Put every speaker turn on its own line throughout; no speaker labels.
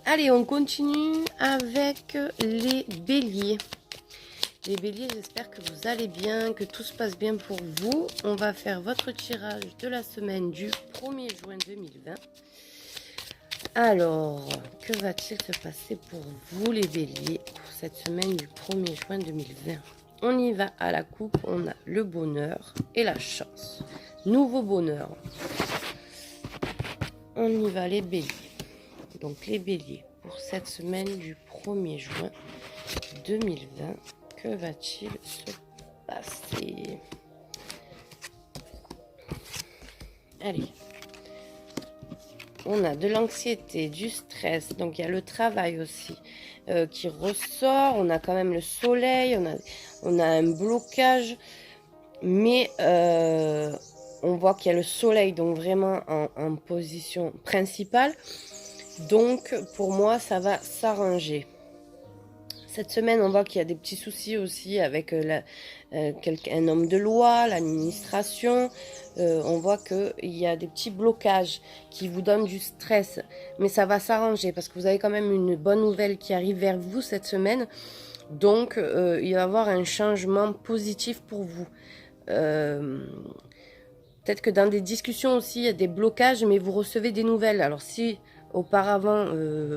Allez, on continue avec les béliers. Les béliers, j'espère que vous allez bien, que tout se passe bien pour vous. On va faire votre tirage de la semaine du 1er juin 2020. Alors, que va-t-il se passer pour vous les béliers pour cette semaine du 1er juin 2020? On y va à la coupe, on a le bonheur et la chance. Nouveau bonheur. On y va les béliers. Donc les béliers, pour cette semaine du 1er juin 2020, que va-t-il se passer? Allez. On a de l'anxiété, du stress, donc il y a le travail aussi qui ressort. On a quand même le soleil, on a un blocage, mais on voit qu'il y a le soleil, donc vraiment en position principale. Donc pour moi, ça va s'arranger. Cette semaine, on voit qu'il y a des petits soucis aussi avec un homme de loi, l'administration. On voit qu'il y a des petits blocages qui vous donnent du stress. Mais ça va s'arranger parce que vous avez quand même une bonne nouvelle qui arrive vers vous cette semaine. Donc, il va y avoir un changement positif pour vous. Peut-être que dans des discussions aussi, il y a des blocages, mais vous recevez des nouvelles. Alors si auparavant,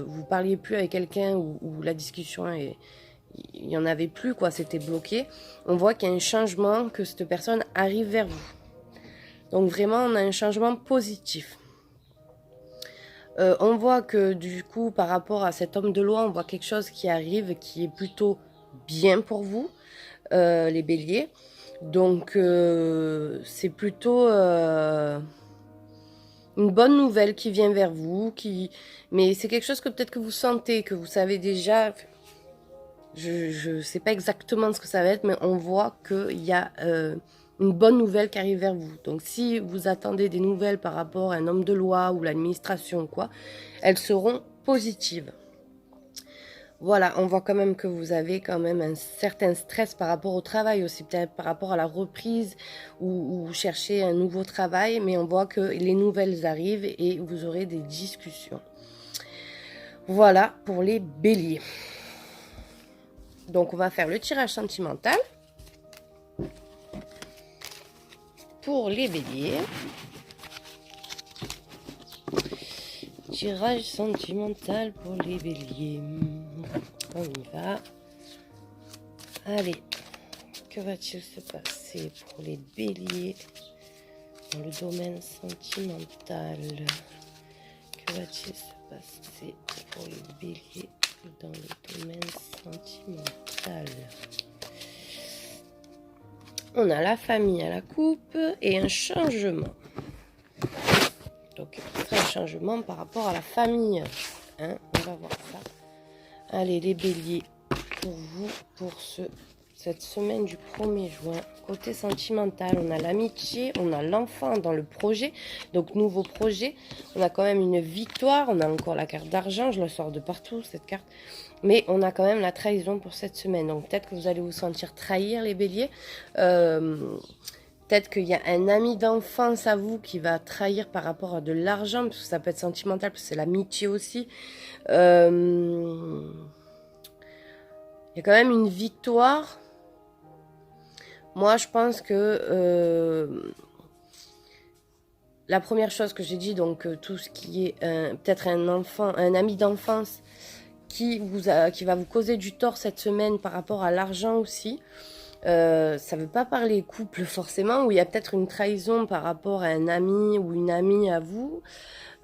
vous parliez plus avec quelqu'un ou la discussion il n'y en avait plus, quoi, c'était bloqué. On voit qu'il y a un changement, que cette personne arrive vers vous. Donc vraiment, on a un changement positif. On voit que du coup, par rapport à cet homme de loi, on voit quelque chose qui arrive, qui est plutôt bien pour vous, les béliers. Donc c'est plutôt une bonne nouvelle qui vient vers vous, mais c'est quelque chose que peut-être que vous sentez, que vous savez déjà. Je ne sais pas exactement ce que ça va être, mais on voit qu'il y a une bonne nouvelle qui arrive vers vous. Donc si vous attendez des nouvelles par rapport à un homme de loi ou l'administration, quoi, elles seront positives. Voilà, on voit quand même que vous avez quand même un certain stress par rapport au travail aussi, peut-être par rapport à la reprise ou chercher un nouveau travail, mais on voit que les nouvelles arrivent et vous aurez des discussions. Voilà pour les béliers. Donc on va faire le tirage sentimental pour les béliers. Tirage sentimental pour les béliers. On y va. Allez, que va-t-il se passer pour les béliers dans le domaine sentimental? Que va-t-il se passer pour les béliers dans le domaine sentimental? On a la famille à la coupe et un changement. Donc, un changement par rapport à la famille. Hein, on va voir ça. Allez, les béliers, pour vous, pour cette semaine du 1er juin. Côté sentimental, on a l'amitié, on a l'enfant dans le projet. Donc, nouveau projet. On a quand même une victoire. On a encore la carte d'argent. Je la sors de partout, cette carte. Mais on a quand même la trahison pour cette semaine. Donc, peut-être que vous allez vous sentir trahir, les béliers. Peut-être qu'il y a un ami d'enfance à vous qui va trahir par rapport à de l'argent, parce que ça peut être sentimental, parce que c'est l'amitié aussi. Il y a quand même une victoire. Moi, je pense que la première chose que j'ai dit, donc tout ce qui est peut-être un enfant, un ami d'enfance qui va vous causer du tort cette semaine par rapport à l'argent aussi. Ça ne veut pas parler couple forcément, où il y a peut-être une trahison par rapport à un ami ou une amie à vous.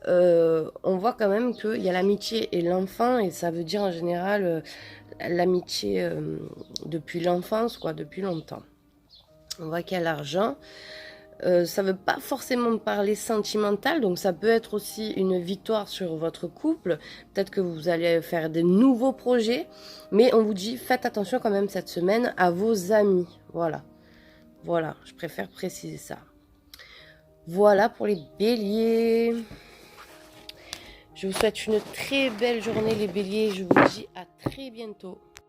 On voit quand même qu'il y a l'amitié et l'enfant, et ça veut dire en général l'amitié depuis l'enfance, quoi, depuis longtemps. On voit qu'il y a l'argent. Ça ne veut pas forcément parler sentimental, donc ça peut être aussi une victoire sur votre couple. Peut-être que vous allez faire des nouveaux projets, mais on vous dit faites attention quand même cette semaine à vos amis. Voilà, voilà, je préfère préciser ça. Voilà pour les béliers. Je vous souhaite une très belle journée les béliers, je vous dis à très bientôt.